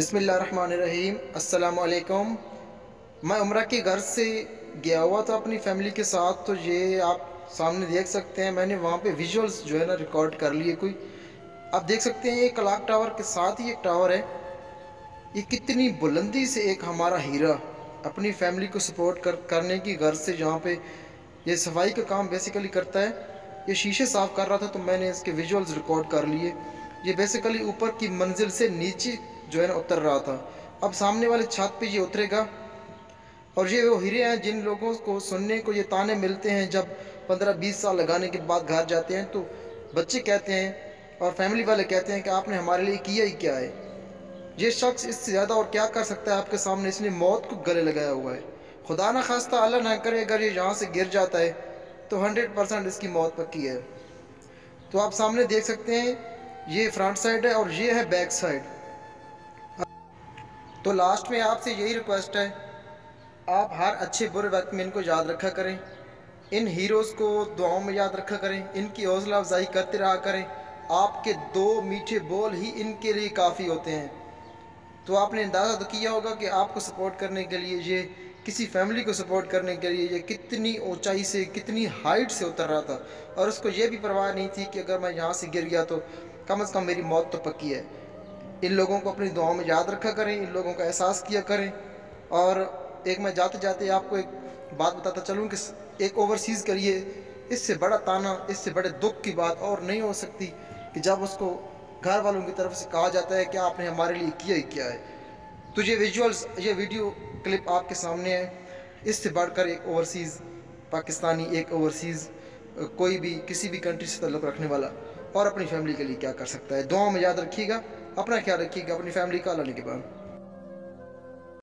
बिस्मिल्लाहिर्रहमानिर्रहीम। अस्सलाम वालेकुम। मैं उम्रा के घर से गया हुआ था अपनी फैमिली के साथ। तो ये आप सामने देख सकते हैं, मैंने वहाँ पे विजुअल्स जो है ना रिकॉर्ड कर लिए। कोई आप देख सकते हैं, ये क्लॉक टावर के साथ ही एक टावर है। ये कितनी बुलंदी से एक हमारा हीरा अपनी फैमिली को सपोर्ट करने की घर से, जहाँ पे ये सफाई का काम बेसिकली करता है, ये शीशे साफ़ कर रहा था। तो मैंने इसके विजुअल्स रिकॉर्ड कर लिए। ये बेसिकली ऊपर की मंजिल से नीचे जो है ना उतर रहा था। अब सामने वाले छत पे ये उतरेगा। और ये वो हीरे हैं जिन लोगों को सुनने को ये ताने मिलते हैं जब 15-20 साल लगाने के बाद घर जाते हैं, तो बच्चे कहते हैं और फैमिली वाले कहते हैं कि आपने हमारे लिए किया ही क्या है। ये शख्स इससे ज़्यादा और क्या कर सकता है आपके सामने, इसने मौत को गले लगाया हुआ है। खुदा ना खास्ता, अल्लाह ना करे, अगर ये यहाँ से गिर जाता है तो 100% इसकी मौत पक्की है। तो आप सामने देख सकते हैं, ये फ्रंट साइड है और ये है बैक साइड। तो लास्ट में आपसे यही रिक्वेस्ट है, आप हर अच्छे बुरे वक्त में इनको याद रखा करें। इन हीरोज़ को दुआओं में याद रखा करें, इनकी हौसला अफजाई करते रहा करें। आपके 2 मीठे बोल ही इनके लिए काफ़ी होते हैं। तो आपने अंदाज़ा तो किया होगा कि आपको सपोर्ट करने के लिए, ये किसी फैमिली को सपोर्ट करने के लिए ये कितनी ऊंचाई से, कितनी हाइट से उतर रहा था। और उसको ये भी परवाह नहीं थी कि अगर मैं यहाँ से गिर गया तो कम से कम मेरी मौत तो पक्की है। इन लोगों को अपनी दुआओं में याद रखा करें, इन लोगों का एहसास किया करें। और एक मैं जाते जाते आपको एक बात बताता चलूँ कि एक ओवरसीज़ के लिए इससे बड़ा ताना, इससे बड़े दुख की बात और नहीं हो सकती कि जब उसको घर वालों की तरफ से कहा जाता है कि आपने हमारे लिए किया ही क्या है। तो ये विजुअल्स, ये वीडियो क्लिप आपके सामने है। इससे बढ़कर एक ओवरसीज़ पाकिस्तानी, एक ओवरसीज़ कोई भी किसी भी कंट्री से ताल्लुक़ रखने वाला और अपनी फैमिली के लिए क्या कर सकता है। दुआओं में याद रखिएगा, अपना ख्याल रखिएगा, अपनी फैमिली का। अल्लाह निगहबान।